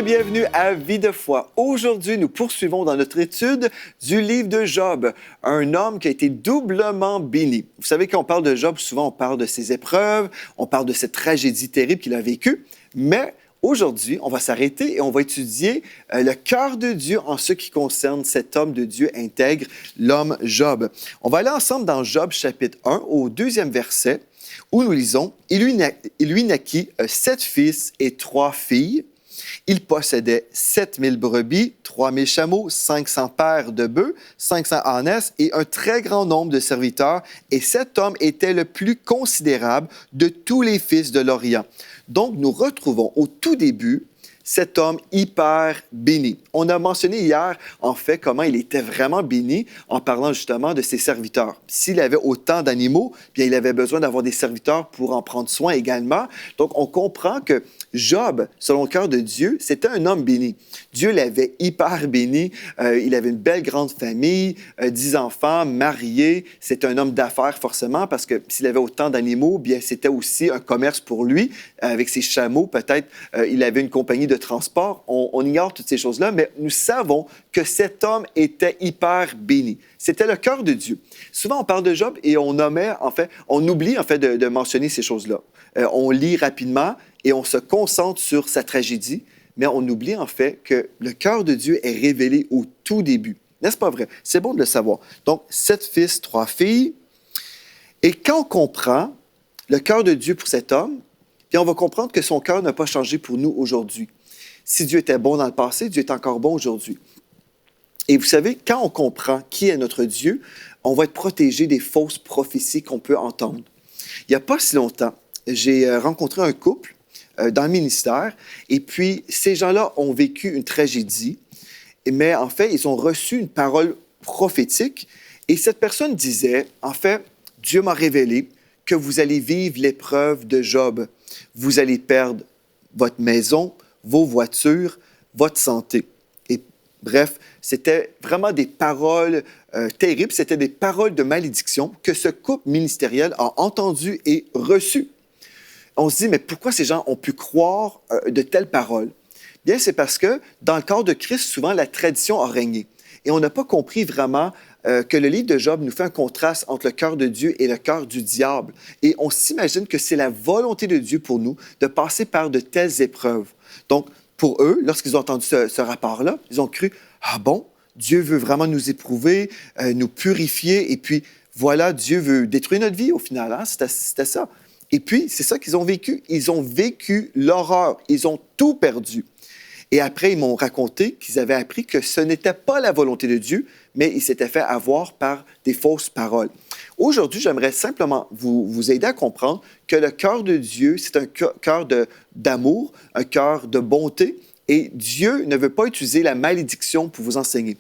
et bienvenue à Vie de foi. Aujourd'hui, nous poursuivons dans notre étude du livre de Job, un homme qui a été doublement béni. Vous savez, quand on parle de Job, souvent on parle de ses épreuves, on parle de cette tragédie terrible qu'il a vécue, mais aujourd'hui, on va s'arrêter et on va étudier le cœur de Dieu en ce qui concerne cet homme de Dieu intègre, l'homme Job. On va aller ensemble dans Job chapitre 1 au 2e verset où nous lisons « Il lui naquit 7 fils et 3 filles. Il possédait 7000 brebis, 3000 chameaux, 500 paires de bœufs, 500 ânesses et un très grand nombre de serviteurs. Et cet homme était le plus considérable de tous les fils de l'Orient. » Donc, nous retrouvons au tout début cet homme hyper béni. On a mentionné hier, en fait, comment il était vraiment béni en parlant justement de ses serviteurs. S'il avait autant d'animaux, bien, il avait besoin d'avoir des serviteurs pour en prendre soin également. Donc, on comprend que Job, selon le cœur de Dieu, c'était un homme béni. Dieu l'avait hyper béni. Il avait une belle grande famille, 10 enfants, mariés. C'était un homme d'affaires, forcément, parce que s'il avait autant d'animaux, bien, c'était aussi un commerce pour lui. Avec ses chameaux, peut-être, il avait une compagnie de transport. On ignore toutes ces choses-là, mais nous savons que cet homme était hyper béni. C'était le cœur de Dieu. Souvent, on parle de Job et on oublie de mentionner ces choses-là. On lit rapidement et on se concentre sur sa tragédie, mais on oublie en fait que le cœur de Dieu est révélé au tout début. N'est-ce pas vrai? C'est bon de le savoir. Donc, 7 fils, 3 filles. Et quand on comprend le cœur de Dieu pour cet homme, puis on va comprendre que son cœur n'a pas changé pour nous aujourd'hui. Si Dieu était bon dans le passé, Dieu est encore bon aujourd'hui. Et vous savez, quand on comprend qui est notre Dieu, on va être protégé des fausses prophéties qu'on peut entendre. Il n'y a pas si longtemps, j'ai rencontré un couple dans le ministère, et puis ces gens-là ont vécu une tragédie, mais en fait, ils ont reçu une parole prophétique, et cette personne disait, en fait, Dieu m'a révélé que vous allez vivre l'épreuve de Job. Vous allez perdre votre maison, vos voitures, votre santé. Et bref, c'était vraiment des paroles terribles, c'était des paroles de malédiction que ce couple ministériel a entendues et reçues. On se dit, mais pourquoi ces gens ont pu croire de telles paroles? Bien, c'est parce que dans le corps de Christ, souvent, la tradition a régné. Et on n'a pas compris vraiment que le livre de Job nous fait un contraste entre le cœur de Dieu et le cœur du diable. Et on s'imagine que c'est la volonté de Dieu pour nous de passer par de telles épreuves. Donc, pour eux, lorsqu'ils ont entendu ce rapport-là, ils ont cru, ah bon, Dieu veut vraiment nous éprouver, nous purifier, et puis voilà, Dieu veut détruire notre vie au final. Hein? C'était ça. Et puis, c'est ça qu'ils ont vécu. Ils ont vécu l'horreur. Ils ont tout perdu. Et après, ils m'ont raconté qu'ils avaient appris que ce n'était pas la volonté de Dieu, mais ils s'étaient fait avoir par des fausses paroles. Aujourd'hui, j'aimerais simplement vous aider à comprendre que le cœur de Dieu, c'est un cœur d'amour, un cœur de bonté, et Dieu ne veut pas utiliser la malédiction pour vous enseigner.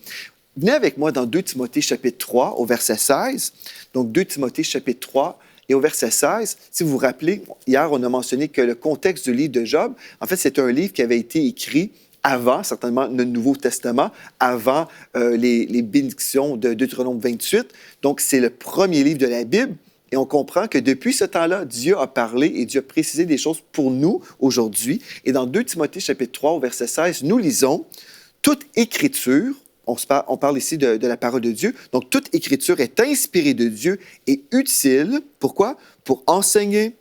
Venez avec moi dans 2 Timothée chapitre 3 au verset 16. Donc 2 Timothée chapitre 3 et au verset 16. Si vous vous rappelez, hier, on a mentionné que le contexte du livre de Job, en fait, c'est un livre qui avait été écrit avant, certainement, le Nouveau Testament, avant les bénédictions de Deutéronome 28. Donc, c'est le premier livre de la Bible. Et on comprend que depuis ce temps-là, Dieu a parlé et Dieu a précisé des choses pour nous aujourd'hui. Et dans 2 Timothée chapitre 3 au verset 16, nous lisons « Toute écriture », on parle ici de la parole de Dieu, donc toute écriture est inspirée de Dieu et utile, pourquoi? Pour enseigner,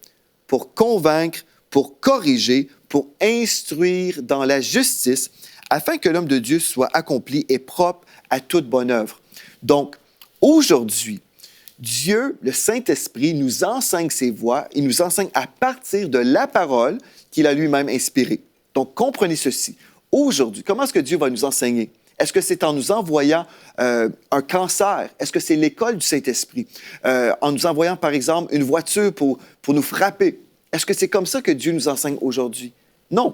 pour convaincre, pour corriger, pour instruire dans la justice, afin que l'homme de Dieu soit accompli et propre à toute bonne œuvre. Donc, aujourd'hui, Dieu, le Saint-Esprit, nous enseigne ses voies, il nous enseigne à partir de la parole qu'il a lui-même inspirée. Donc, comprenez ceci. Aujourd'hui, comment est-ce que Dieu va nous enseigner? Est-ce que c'est en nous envoyant un cancer? Est-ce que c'est l'école du Saint-Esprit? En nous envoyant, par exemple, une voiture pour nous frapper? Est-ce que c'est comme ça que Dieu nous enseigne aujourd'hui? Non.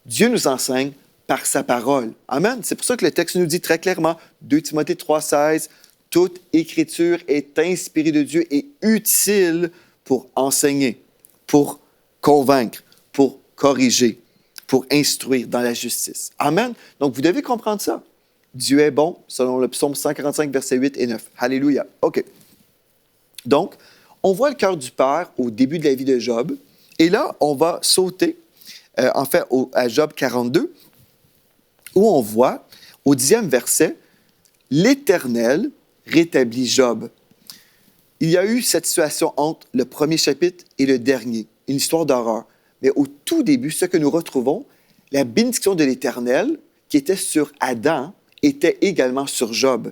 Dieu nous enseigne par sa parole. Amen. C'est pour ça que le texte nous dit très clairement, 2 Timothée 3,16, « Toute écriture est inspirée de Dieu et utile pour enseigner, pour convaincre, pour corriger, pour instruire dans la justice. » Amen. Donc, vous devez comprendre ça. Dieu est bon, selon le psaume 145, versets 8 et 9. Alléluia. OK. Donc, on voit le cœur du Père au début de la vie de Job. Et là, on va sauter, à Job 42. où on voit, au 10e verset, l'Éternel rétablit Job. Il y a eu cette situation entre le premier chapitre et le dernier, une histoire d'horreur. Mais au tout début, ce que nous retrouvons, la bénédiction de l'Éternel, qui était sur Adam, était également sur Job.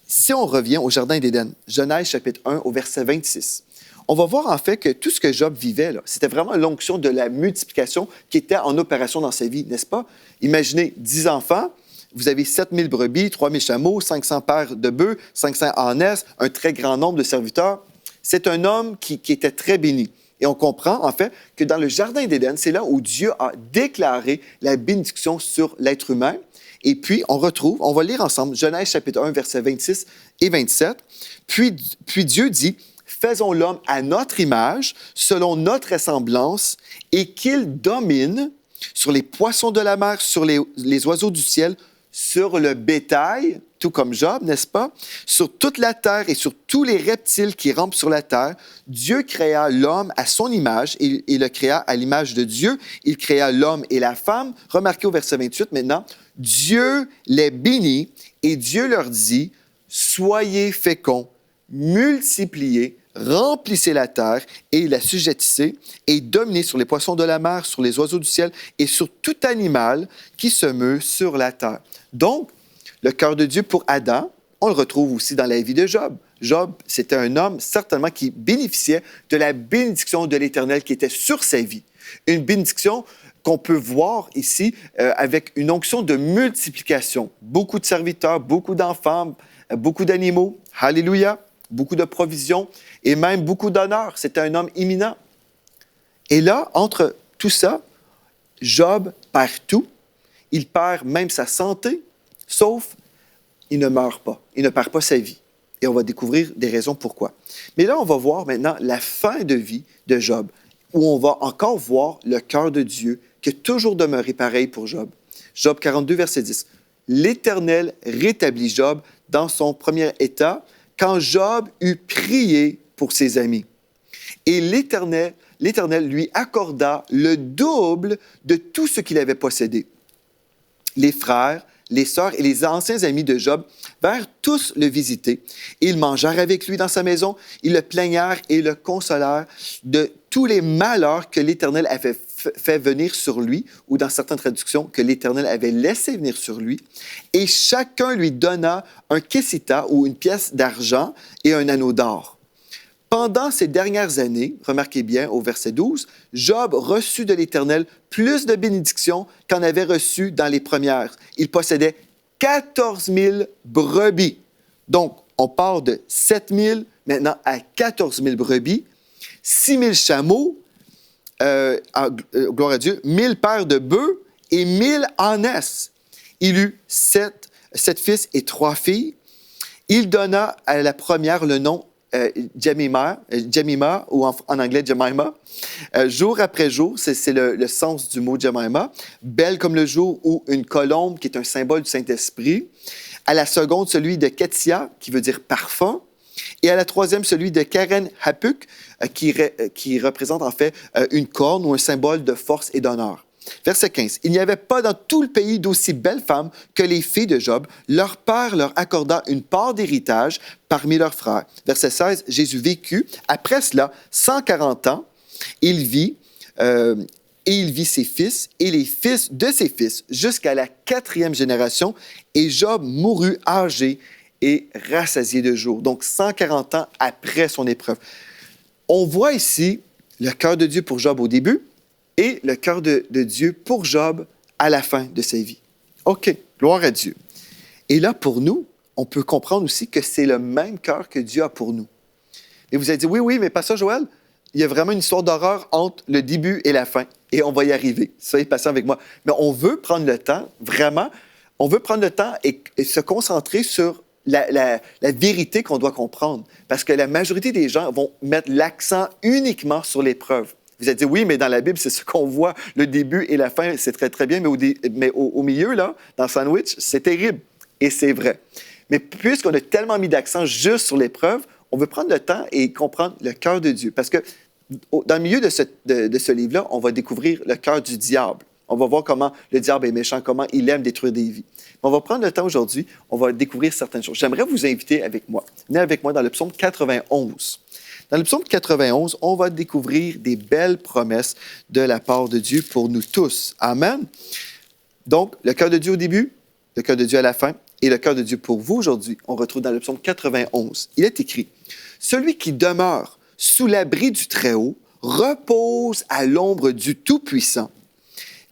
Si on revient au Jardin d'Éden, Genèse chapitre 1 au verset 26, on va voir en fait que tout ce que Job vivait, là, c'était vraiment l'onction de la multiplication qui était en opération dans sa vie, n'est-ce pas? Imaginez 10 enfants, vous avez 7000 brebis, 3000 chameaux, 500 paires de bœufs, 500 ânesses, un très grand nombre de serviteurs. C'est un homme qui était très béni. Et on comprend, en fait, que dans le Jardin d'Éden, c'est là où Dieu a déclaré la bénédiction sur l'être humain. Et puis, on va lire ensemble Genèse chapitre 1, versets 26 et 27. Puis Dieu dit, « Faisons l'homme à notre image, selon notre ressemblance, et qu'il domine sur les poissons de la mer, sur les oiseaux du ciel, sur le bétail, tout comme Job, n'est-ce pas? Sur toute la terre et sur tous les reptiles qui rampent sur la terre. Dieu créa l'homme à son image et il le créa à l'image de Dieu. Il créa l'homme et la femme. Remarquez au verset 28 maintenant. Dieu les bénit et Dieu leur dit, soyez féconds, multipliez, remplissez la terre et l'assujettissez et dominez sur les poissons de la mer, sur les oiseaux du ciel et sur tout animal qui se meut sur la terre. Donc, le cœur de Dieu pour Adam, on le retrouve aussi dans la vie de Job. Job, c'était un homme certainement qui bénéficiait de la bénédiction de l'Éternel qui était sur sa vie. Une bénédiction qu'on peut voir ici avec une onction de multiplication. Beaucoup de serviteurs, beaucoup d'enfants, beaucoup d'animaux. Alléluia! Beaucoup de provisions et même beaucoup d'honneur. C'était un homme éminent. Et là, entre tout ça, Job perd tout. Il perd même sa santé, sauf il ne meurt pas. Il ne perd pas sa vie. Et on va découvrir des raisons pourquoi. Mais là, on va voir maintenant la fin de vie de Job, où on va encore voir le cœur de Dieu qui a toujours demeuré pareil pour Job. Job 42, verset 10. L'Éternel rétablit Job dans son premier état quand Job eut prié pour ses amis. Et l'Éternel lui accorda le double de tout ce qu'il avait possédé. Les frères, les sœurs et les anciens amis de Job vinrent tous le visiter. Ils mangèrent avec lui dans sa maison. Ils le plaignèrent et le consolèrent de tous les malheurs que l'Éternel avait fait venir sur lui, ou dans certaines traductions, que l'Éternel avait laissé venir sur lui. Et chacun lui donna un kessita, ou une pièce d'argent, et un anneau d'or. Pendant ces dernières années, remarquez bien au verset 12, Job reçut de l'Éternel plus de bénédictions qu'en avait reçu dans les premières. Il possédait 14 000 brebis. Donc, on part de 7 000 maintenant à 14 000 brebis, 6 000 chameaux, gloire à Dieu, 1000 paires de bœufs et 1000 ânesses. Il eut 7 fils et 3 filles. Il donna à la première le nom Jemima, ou en anglais Jemima. Jour après jour, c'est le sens du mot Jemima. Belle comme le jour, ou une colombe qui est un symbole du Saint-Esprit. À la seconde, celui de Ketia, qui veut dire parfum. Et à la troisième, celui de Keren Hapuk, qui représente en fait une corne ou un symbole de force et d'honneur. Verset 15. Il n'y avait pas dans tout le pays d'aussi belles femmes que les filles de Job. Leur père leur accorda une part d'héritage parmi leurs frères. Verset 16. Jésus vécut. Après cela, 140 ans, il vit ses fils et les fils de ses fils jusqu'à la 4e génération. Et Job mourut âgé et rassasié de jours. Donc, 140 ans après son épreuve. On voit ici le cœur de Dieu pour Job au début et le cœur de Dieu pour Job à la fin de sa vie. OK, gloire à Dieu. Et là, pour nous, on peut comprendre aussi que c'est le même cœur que Dieu a pour nous. Et vous allez dire, oui, mais pas ça, Joël. Il y a vraiment une histoire d'horreur entre le début et la fin. Et on va y arriver. Soyez patient avec moi. Mais on veut prendre le temps, vraiment, on veut prendre le temps et se concentrer sur la vérité qu'on doit comprendre. Parce que la majorité des gens vont mettre l'accent uniquement sur l'épreuve. Vous allez dire, oui, mais dans la Bible, c'est ce qu'on voit, le début et la fin, c'est très, très bien, mais au milieu, là, dans le sandwich, c'est terrible. Et c'est vrai. Mais puisqu'on a tellement mis d'accent juste sur l'épreuve, on veut prendre le temps et comprendre le cœur de Dieu. Parce que dans le milieu de ce livre-là, on va découvrir le cœur du diable. On va voir comment le diable est méchant, comment il aime détruire des vies. On va prendre le temps aujourd'hui, on va découvrir certaines choses. J'aimerais vous inviter avec moi. Venez avec moi dans le psaume 91. Dans le psaume 91, on va découvrir des belles promesses de la part de Dieu pour nous tous. Amen. Donc, le cœur de Dieu au début, le cœur de Dieu à la fin et le cœur de Dieu pour vous aujourd'hui, on retrouve dans le psaume 91. Il est écrit « Celui qui demeure sous l'abri du Très-Haut repose à l'ombre du Tout-Puissant. »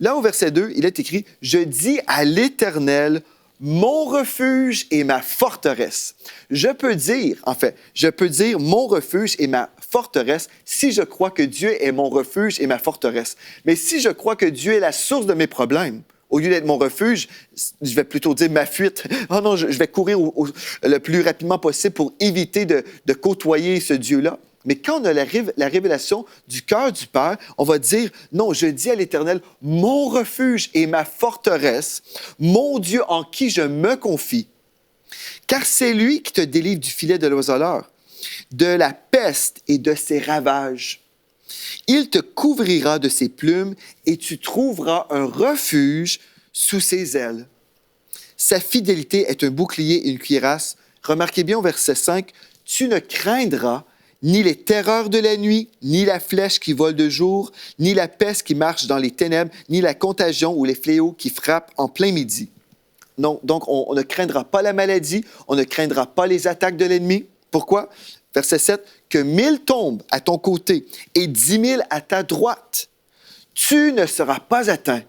Là, au verset 2, il est écrit « Je dis à l'Éternel, mon refuge et ma forteresse. » Je peux dire mon refuge et ma forteresse si je crois que Dieu est mon refuge et ma forteresse. Mais si je crois que Dieu est la source de mes problèmes, au lieu d'être mon refuge, je vais plutôt dire ma fuite. Oh non, je vais courir le plus rapidement possible pour éviter de côtoyer ce Dieu-là. Mais quand on a la révélation du cœur du Père, on va dire, non, je dis à l'Éternel, mon refuge et ma forteresse, mon Dieu en qui je me confie. Car c'est lui qui te délivre du filet de l'oiseleur, de la peste et de ses ravages. Il te couvrira de ses plumes et tu trouveras un refuge sous ses ailes. Sa fidélité est un bouclier et une cuirasse. Remarquez bien au verset 5, tu ne craindras ni les terreurs de la nuit, ni la flèche qui vole de jour, ni la peste qui marche dans les ténèbres, ni la contagion ou les fléaux qui frappent en plein midi. Non, donc, on ne craindra pas la maladie, on ne craindra pas les attaques de l'ennemi. Pourquoi? Verset 7, « Que 1000 tombent à ton côté et 10 000 à ta droite, tu ne seras pas atteint. »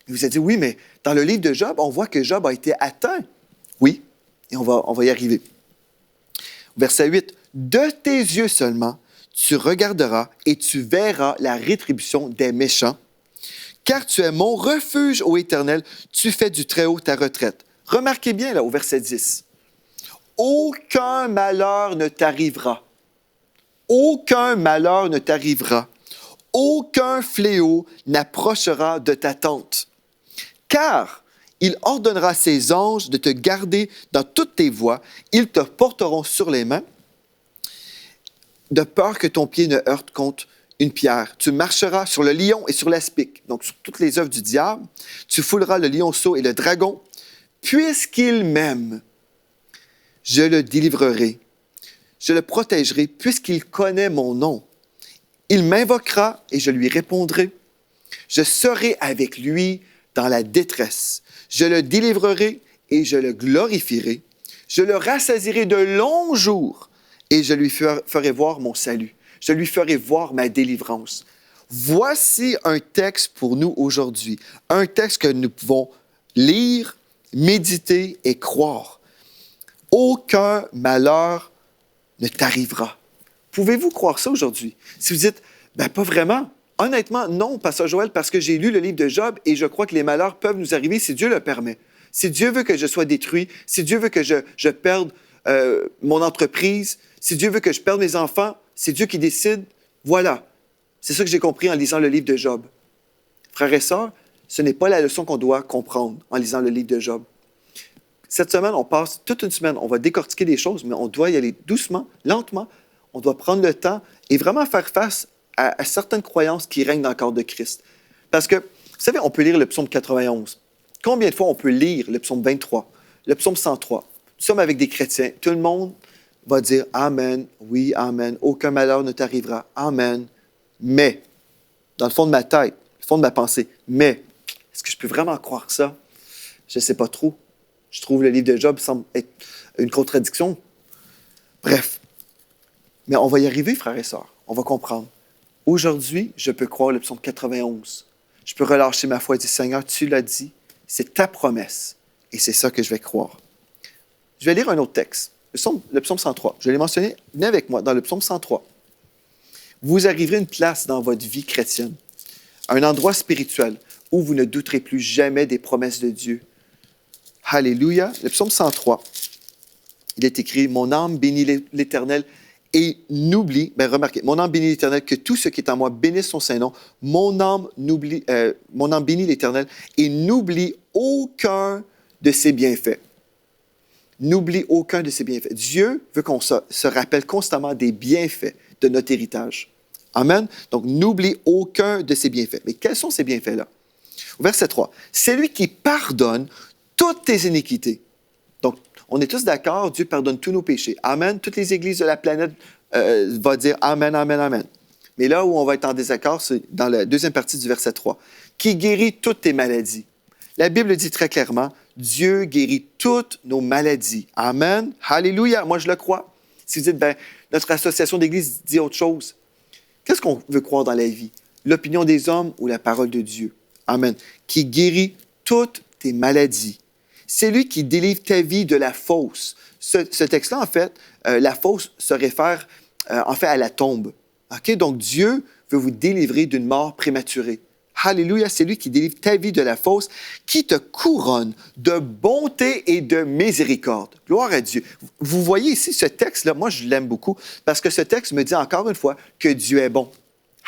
Il vous a dit, oui, mais dans le livre de Job, on voit que Job a été atteint. Oui, et on va y arriver. Verset 8, « De tes yeux seulement, tu regarderas et tu verras la rétribution des méchants. Car tu es mon refuge, ô Éternel, tu fais du Très-Haut ta retraite. » Remarquez bien là au verset 10. « Aucun malheur ne t'arrivera. Aucun malheur ne t'arrivera. Aucun fléau n'approchera de ta tente. Car il ordonnera ses anges de te garder dans toutes tes voies. Ils te porteront sur les mains, de peur que ton pied ne heurte contre une pierre. Tu marcheras sur le lion et sur l'aspic, donc sur toutes les œuvres du diable. Tu fouleras le lionceau et le dragon. Puisqu'il m'aime, je le délivrerai. Je le protégerai, puisqu'il connaît mon nom. Il m'invoquera et je lui répondrai. Je serai avec lui dans la détresse. Je le délivrerai et je le glorifierai. Je le rassasierai de longs jours et je lui ferai voir mon salut. Je lui ferai voir ma délivrance. Voici un texte pour nous aujourd'hui, un texte que nous pouvons lire, méditer et croire. Aucun malheur ne t'arrivera. Pouvez-vous croire ça aujourd'hui? Si vous dites, ben pas vraiment. Honnêtement, non, Pasteur Joël, parce que j'ai lu le livre de Job et je crois que les malheurs peuvent nous arriver si Dieu le permet. Si Dieu veut que je sois détruit, si Dieu veut que je perde mon entreprise, si Dieu veut que je perde mes enfants, c'est Dieu qui décide. Voilà. C'est ça que j'ai compris en lisant le livre de Job. Frères et sœurs, ce n'est pas la leçon qu'on doit comprendre en lisant le livre de Job. Cette semaine, on passe toute une semaine, on va décortiquer les choses, mais on doit y aller doucement, lentement. On doit prendre le temps et vraiment faire face à certaines croyances qui règnent dans le corps de Christ. Parce que, vous savez, on peut lire le psaume 91. Combien de fois on peut lire le psaume 23, le psaume 103? Nous sommes avec des chrétiens. Tout le monde va dire « Amen, oui, Amen, aucun malheur ne t'arrivera, Amen. » Mais, dans le fond de ma tête, le fond de ma pensée, mais, est-ce que je peux vraiment croire ça? Je ne sais pas trop. Je trouve le livre de Job semble être une contradiction. Bref. Mais on va y arriver, frères et sœurs. On va comprendre. Aujourd'hui, je peux croire le psaume 91. Je peux relâcher ma foi et dire, Seigneur, tu l'as dit, c'est ta promesse. Et c'est ça que je vais croire. Je vais lire un autre texte, le psaume 103. Je l'ai mentionné, venez avec moi, dans le psaume 103. Vous arriverez à une place dans votre vie chrétienne, un endroit spirituel où vous ne douterez plus jamais des promesses de Dieu. Alléluia. Le psaume 103, il est écrit, « Mon âme bénit l'Éternel et n'oublie, » remarquez, « Mon âme bénit l'Éternel, que tout ce qui est en moi bénisse son Saint-Nom. Mon âme bénit l'Éternel et n'oublie aucun de ses bienfaits. » N'oublie aucun de ses bienfaits. Dieu veut qu'on se rappelle constamment des bienfaits de notre héritage. Amen. Donc, n'oublie aucun de ses bienfaits. Mais quels sont ces bienfaits-là? Verset 3. C'est lui qui pardonne toutes tes iniquités. Donc, on est tous d'accord, Dieu pardonne tous nos péchés. Amen. Toutes les églises de la planète vont dire Amen, Amen, Amen. Mais là où on va être en désaccord, c'est dans la deuxième partie du verset 3. Qui guérit toutes tes maladies. La Bible dit très clairement, Dieu guérit toutes nos maladies. Amen. Alléluia. Moi, je le crois. Si vous dites, notre association d'église dit autre chose, qu'est-ce qu'on veut croire dans la vie? L'opinion des hommes ou la parole de Dieu? Amen. Qui guérit toutes tes maladies. C'est lui qui délivre ta vie de la fausse. Ce texte-là, en fait, la fausse se réfère en fait à la tombe. Okay? Donc, Dieu veut vous délivrer d'une mort prématurée. Alléluia, c'est lui qui délivre ta vie de la fausse, qui te couronne de bonté et de miséricorde. Gloire à Dieu. Vous voyez ici ce texte-là, moi je l'aime beaucoup, parce que ce texte me dit encore une fois que Dieu est bon.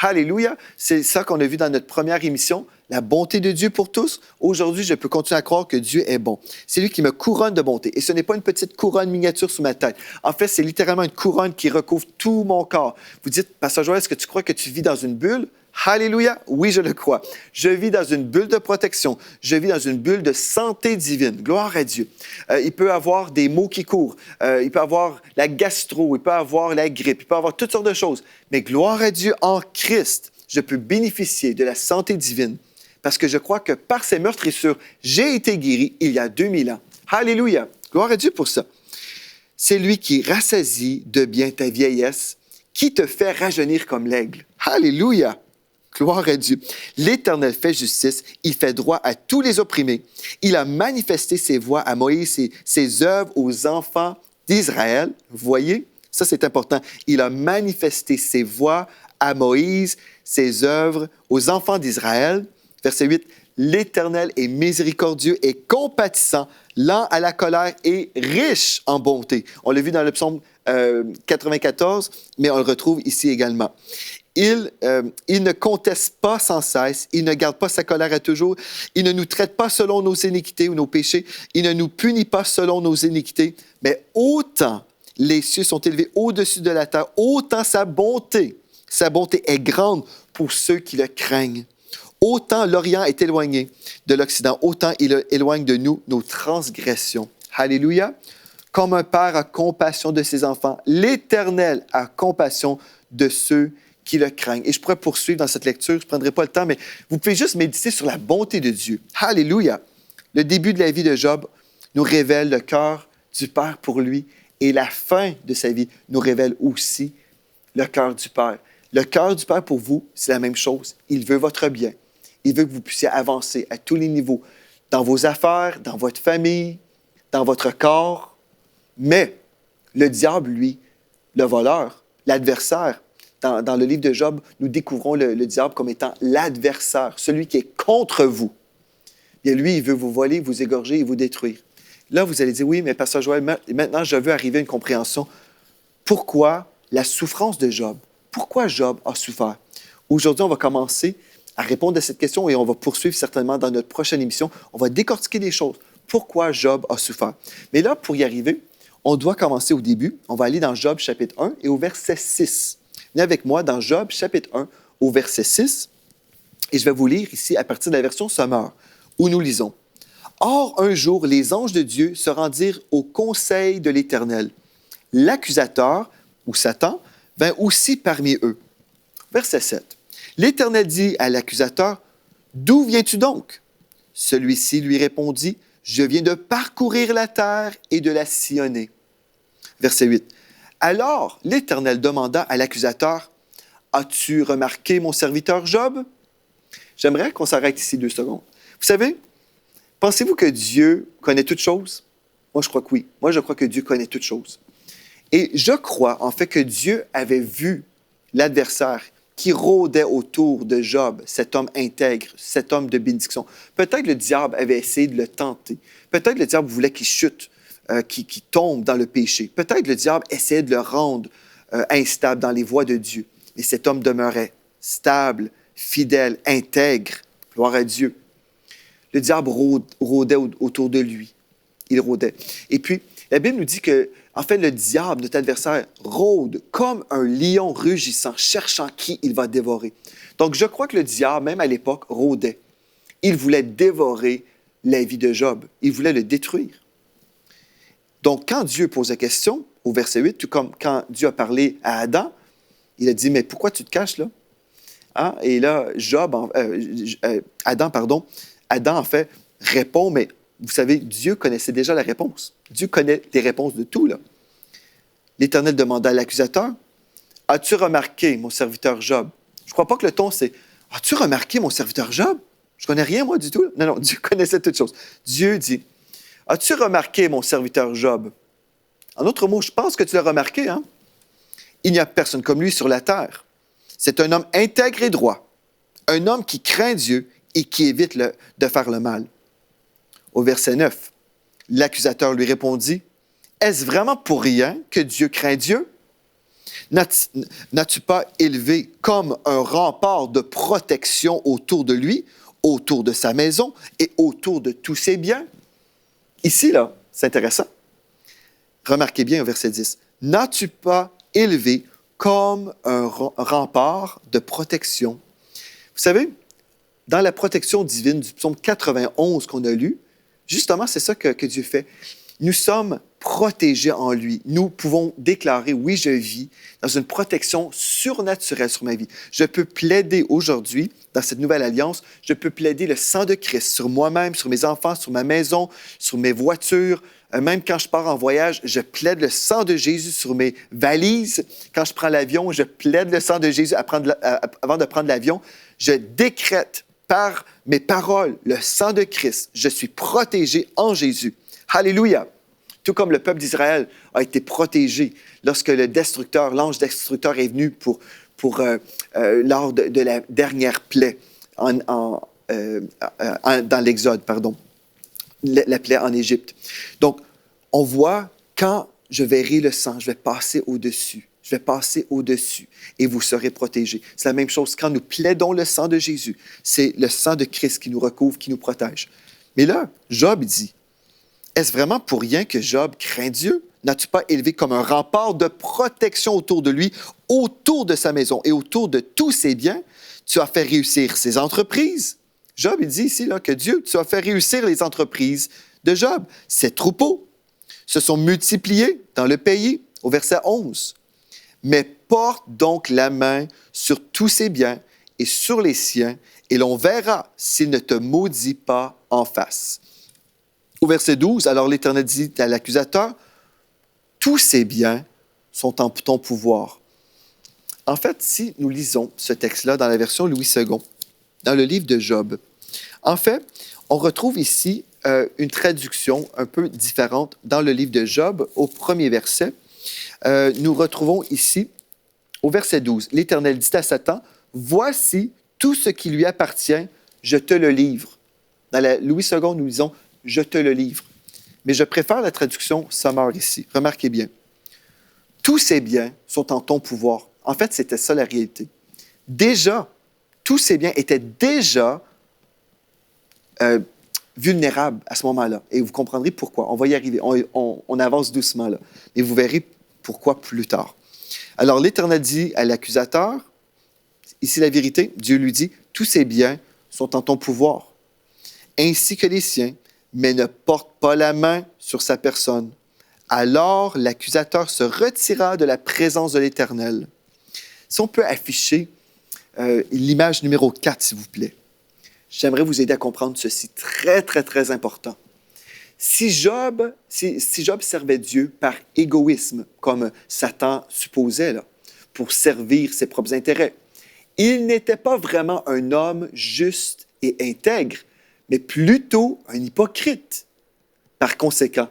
Alléluia, c'est ça qu'on a vu dans notre première émission, la bonté de Dieu pour tous. Aujourd'hui, je peux continuer à croire que Dieu est bon. C'est lui qui me couronne de bonté. Et ce n'est pas une petite couronne miniature sous ma tête. En fait, c'est littéralement une couronne qui recouvre tout mon corps. Vous dites, Pasteur Joël, est-ce que tu crois que tu vis dans une bulle? Alléluia, oui, je le crois. Je vis dans une bulle de protection. Je vis dans une bulle de santé divine. Gloire à Dieu. Il peut y avoir des maux qui courent. Il peut y avoir la gastro. Il peut y avoir la grippe. Il peut y avoir toutes sortes de choses. Mais gloire à Dieu, en Christ, je peux bénéficier de la santé divine parce que je crois que par ses meurtrissures, j'ai été guéri il y a 2000 ans. Alléluia. Gloire à Dieu pour ça. C'est lui qui rassasie de bien ta vieillesse, qui te fait rajeunir comme l'aigle. Alléluia. Gloire à Dieu. L'Éternel fait justice, il fait droit à tous les opprimés. Il a manifesté ses voies à Moïse, ses œuvres aux enfants d'Israël. Vous voyez, ça c'est important. Il a manifesté ses voies à Moïse, ses œuvres aux enfants d'Israël. Verset 8. L'Éternel est miséricordieux et compatissant, lent à la colère et riche en bonté. On l'a vu dans le psaume 94, mais on le retrouve ici également. Il ne conteste pas sans cesse, il ne garde pas sa colère à toujours, il ne nous traite pas selon nos iniquités ou nos péchés, il ne nous punit pas selon nos iniquités, mais autant les cieux sont élevés au-dessus de la terre, autant sa bonté est grande pour ceux qui le craignent. Autant l'Orient est éloigné de l'Occident, autant il éloigne de nous nos transgressions. Alléluia! Comme un père a compassion de ses enfants, l'Éternel a compassion de ceux qui le craignent. Et je pourrais poursuivre dans cette lecture, je ne prendrai pas le temps, mais vous pouvez juste méditer sur la bonté de Dieu. Alléluia! Le début de la vie de Job nous révèle le cœur du Père pour lui et la fin de sa vie nous révèle aussi le cœur du Père. Le cœur du Père pour vous, c'est la même chose. Il veut votre bien. Il veut que vous puissiez avancer à tous les niveaux, dans vos affaires, dans votre famille, dans votre corps. Mais le diable, lui, le voleur, l'adversaire, dans le livre de Job, nous découvrons le diable comme étant l'adversaire, celui qui est contre vous. Bien, lui, il veut vous voler, vous égorger et vous détruire. Là, vous allez dire, oui, mais Pasteur Joël, maintenant, je veux arriver à une compréhension. Pourquoi la souffrance de Job? Pourquoi Job a souffert? Aujourd'hui, on va commencer à répondre à cette question et on va poursuivre certainement dans notre prochaine émission. On va décortiquer des choses. Pourquoi Job a souffert? Mais là, pour y arriver, on doit commencer au début. On va aller dans Job chapitre 1 et au verset 6. Venez avec moi dans Job chapitre 1 au verset 6. Et je vais vous lire ici à partir de la version Sommeur, où nous lisons. « Or, un jour, les anges de Dieu se rendirent au conseil de l'Éternel. L'accusateur, ou Satan, vint aussi parmi eux. » Verset 7. L'Éternel dit à l'accusateur, « D'où viens-tu donc? » Celui-ci lui répondit, « Je viens de parcourir la terre et de la sillonner. » Verset 8. Alors l'Éternel demanda à l'accusateur, « As-tu remarqué mon serviteur Job? » J'aimerais qu'on s'arrête ici 2 secondes. Vous savez, pensez-vous que Dieu connaît toutes choses? Moi, je crois que oui. Moi, je crois que Dieu connaît toutes choses. Et je crois, en fait, que Dieu avait vu l'adversaire qui rôdait autour de Job, cet homme intègre, cet homme de bénédiction. Peut-être le diable avait essayé de le tenter. Peut-être le diable voulait qu'il chute, qu'il tombe dans le péché. Peut-être le diable essayait de le rendre instable dans les voies de Dieu. Mais cet homme demeurait stable, fidèle, intègre. Gloire à Dieu. Le diable rôdait autour de lui. Il rôdait. Et puis, la Bible nous dit que, en fait, le diable, notre adversaire, rôde comme un lion rugissant, cherchant qui il va dévorer. Donc, je crois que le diable, même à l'époque, rôdait. Il voulait dévorer la vie de Job. Il voulait le détruire. Donc, quand Dieu pose la question, au verset 8, tout comme quand Dieu a parlé à Adam, il a dit, mais pourquoi tu te caches là? Hein? Et là, Adam, en fait, répond, mais vous savez, Dieu connaissait déjà la réponse. Dieu connaît les réponses de tout, là. L'Éternel demanda à l'accusateur, « As-tu remarqué, mon serviteur Job? » Je ne crois pas que le ton, c'est, « As-tu remarqué, mon serviteur Job? » Je ne connais rien, moi, du tout. Là. Non, Dieu connaissait toutes choses. Dieu dit, « As-tu remarqué, mon serviteur Job? » En d'autres mots, je pense que tu l'as remarqué, hein? Il n'y a personne comme lui sur la terre. C'est un homme intègre et droit, un homme qui craint Dieu et qui évite de faire le mal. Au verset 9, l'accusateur lui répondit, « Est-ce vraiment pour rien que Dieu craint Dieu? N'as-tu pas élevé comme un rempart de protection autour de lui, autour de sa maison et autour de tous ses biens? » Ici, là, c'est intéressant. Remarquez bien au verset 10, « N'as-tu pas élevé comme un rempart de protection? » Vous savez, dans la protection divine du psaume 91 qu'on a lu, justement, c'est ça que Dieu fait. Nous sommes protégés en lui. Nous pouvons déclarer, oui, je vis dans une protection surnaturelle sur ma vie. Je peux plaider aujourd'hui, dans cette nouvelle alliance, je peux plaider le sang de Christ sur moi-même, sur mes enfants, sur ma maison, sur mes voitures. Même quand je pars en voyage, je plaide le sang de Jésus sur mes valises. Quand je prends l'avion, je plaide le sang de Jésus avant de prendre l'avion. Je décrète par mes paroles le sang de Christ. Je suis protégé en Jésus. Alléluia! Tout comme le peuple d'Israël a été protégé lorsque le destructeur, l'ange destructeur est venu lors de la dernière plaie dans l'Exode, la plaie en Égypte. Donc, on voit quand je verrai le sang, je vais passer au-dessus. Je vais passer au-dessus et vous serez protégés. C'est la même chose quand nous plaidons le sang de Jésus. C'est le sang de Christ qui nous recouvre, qui nous protège. Mais là, Job dit, est-ce vraiment pour rien que Job craint Dieu? N'as-tu pas élevé comme un rempart de protection autour de lui, autour de sa maison et autour de tous ses biens? Tu as fait réussir ses entreprises. Job, il dit ici là, que Dieu, tu as fait réussir les entreprises de Job. Ses troupeaux se sont multipliés dans le pays, au verset 11. Mais porte donc la main sur tous ses biens et sur les siens, et l'on verra s'il ne te maudit pas en face. Au verset 12, alors l'Éternel dit à l'accusateur, « Tous ces biens sont en ton pouvoir. » En fait, si nous lisons ce texte-là dans la version Louis II, dans le livre de Job, en fait, on retrouve ici une traduction un peu différente dans le livre de Job. Au premier verset, nous retrouvons ici, au verset 12, l'Éternel dit à Satan, « Voici tout ce qui lui appartient, je te le livre. » Dans la Louis II, nous lisons, « Je te le livre. » Mais je préfère la traduction Summer ici. Remarquez bien. Tous ces biens sont en ton pouvoir. En fait, c'était ça la réalité. Déjà, tous ces biens étaient déjà vulnérables à ce moment-là. Et vous comprendrez pourquoi. On va y arriver. On avance doucement là. Et vous verrez pourquoi plus tard. Alors, l'Éternel dit à l'accusateur, ici la vérité, Dieu lui dit, « Tous ces biens sont en ton pouvoir, ainsi que les siens, mais ne porte pas la main sur sa personne. » Alors l'accusateur se retira de la présence de l'Éternel. Si on peut afficher l'image numéro 4, s'il vous plaît. J'aimerais vous aider à comprendre ceci, très, très, très important. Si Job servait Dieu par égoïsme, comme Satan supposait, là, pour servir ses propres intérêts, il n'était pas vraiment un homme juste et intègre, mais plutôt un hypocrite. Par conséquent,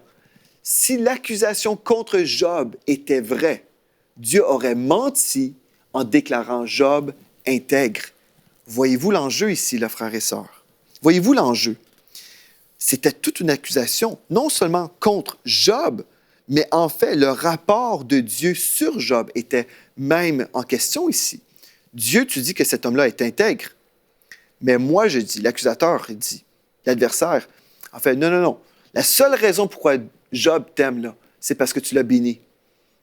si l'accusation contre Job était vraie, Dieu aurait menti en déclarant Job intègre. Voyez-vous l'enjeu ici, là, frères et sœurs? Voyez-vous l'enjeu? C'était toute une accusation, non seulement contre Job, mais en fait, le rapport de Dieu sur Job était même en question ici. Dieu, tu dis que cet homme-là est intègre. Mais moi, je dis, l'accusateur dit, l'adversaire, en fait, non, non, non. La seule raison pourquoi Job t'aime, là, c'est parce que tu l'as béni.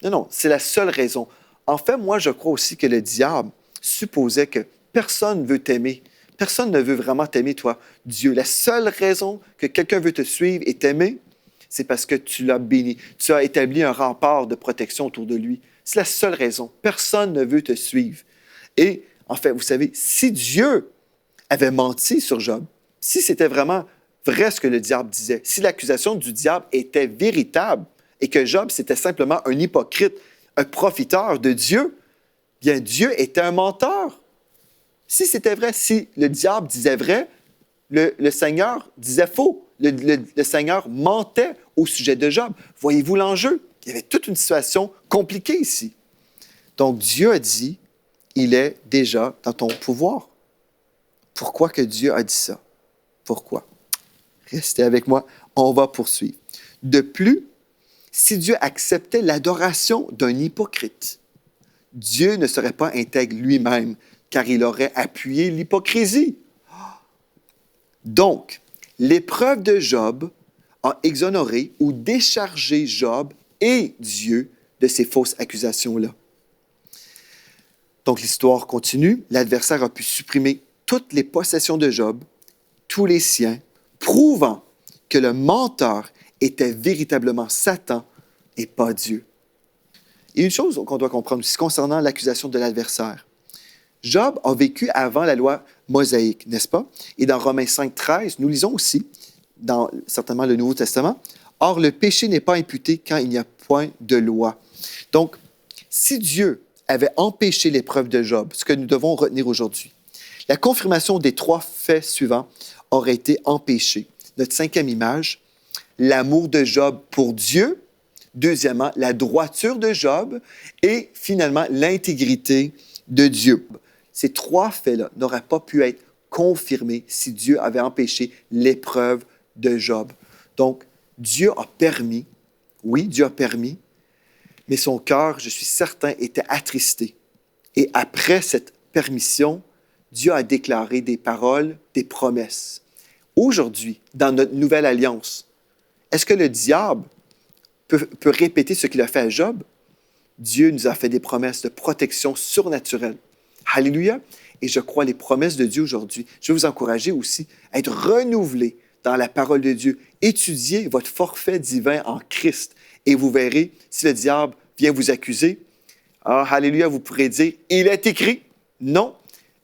Non, non, c'est la seule raison. En fait, moi, je crois aussi que le diable supposait que personne ne veut t'aimer Personne ne veut vraiment t'aimer, toi, Dieu. La seule raison que quelqu'un veut te suivre et t'aimer, c'est parce que tu l'as béni. Tu as établi un rempart de protection autour de lui. C'est la seule raison. Personne ne veut te suivre. Et, en fait, vous savez, si Dieu avait menti sur Job, si c'était vraiment vrai ce que le diable disait, si l'accusation du diable était véritable et que Job, c'était simplement un hypocrite, un profiteur de Dieu, bien, Dieu était un menteur. Si c'était vrai, si le diable disait vrai, le Seigneur disait faux. Le Seigneur mentait au sujet de Job. Voyez-vous l'enjeu? Il y avait toute une situation compliquée ici. Donc, Dieu a dit, il est déjà dans ton pouvoir. Pourquoi que Dieu a dit ça? Pourquoi? Restez avec moi, on va poursuivre. De plus, si Dieu acceptait l'adoration d'un hypocrite, Dieu ne serait pas intègre lui-même, car il aurait appuyé l'hypocrisie. Donc, l'épreuve de Job a exonéré ou déchargé Job et Dieu de ces fausses accusations-là. Donc, l'histoire continue. L'adversaire a pu supprimer toutes les possessions de Job, tous les siens, prouvant que le menteur était véritablement Satan et pas Dieu. Et une chose qu'on doit comprendre aussi concernant l'accusation de l'adversaire. Job a vécu avant la loi mosaïque, n'est-ce pas? Et dans Romains 5,13, nous lisons aussi, dans certainement le Nouveau Testament, « Or, le péché n'est pas imputé quand il n'y a point de loi. » Donc, si Dieu avait empêché l'épreuve de Job, ce que nous devons retenir aujourd'hui, la confirmation des 3 faits suivants aurait été empêchée. Notre 5e image, l'amour de Job pour Dieu. Deuxièmement, la droiture de Job. Et finalement, l'intégrité de Dieu. Ces 3 faits-là n'auraient pas pu être confirmés si Dieu avait empêché l'épreuve de Job. Donc, Dieu a permis, oui, Dieu a permis, mais son cœur, je suis certain, était attristé. Et après cette permission, Dieu a déclaré des paroles, des promesses. Aujourd'hui, dans notre nouvelle alliance, est-ce que le diable peut répéter ce qu'il a fait à Job? Dieu nous a fait des promesses de protection surnaturelle. Alléluia! Et je crois les promesses de Dieu aujourd'hui. Je veux vous encourager aussi à être renouvelé dans la parole de Dieu. Étudiez votre forfait divin en Christ et vous verrez si le diable vient vous accuser. Ah, alléluia, vous pourrez dire, il est écrit. Non.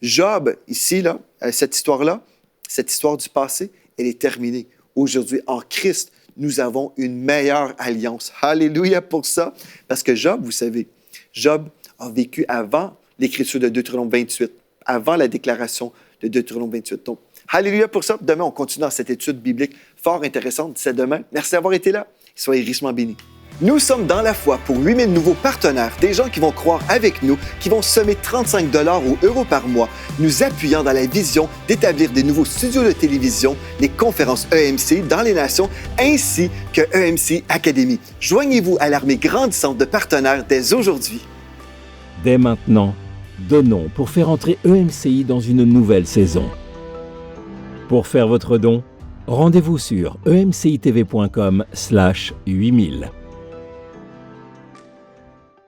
Job, ici, là, cette histoire-là, cette histoire du passé, elle est terminée. Aujourd'hui, en Christ, nous avons une meilleure alliance. Alléluia pour ça. Parce que Job, vous savez, Job a vécu avant l'écriture de Deutéronome 28, avant la déclaration de Deutéronome 28. Donc, alléluia pour ça. Demain, on continue dans cette étude biblique fort intéressante. C'est demain. Merci d'avoir été là. Soyez richement bénis. Nous sommes dans la foi pour 8000 nouveaux partenaires, des gens qui vont croire avec nous, qui vont semer 35 $ ou euros par mois, nous appuyant dans la vision d'établir des nouveaux studios de télévision, les conférences EMC dans les nations, ainsi que EMC Academy. Joignez-vous à l'armée grandissante de partenaires dès aujourd'hui. Dès maintenant, donnons pour faire entrer EMCI dans une nouvelle saison. Pour faire votre don, rendez-vous sur emcitv.com/8000.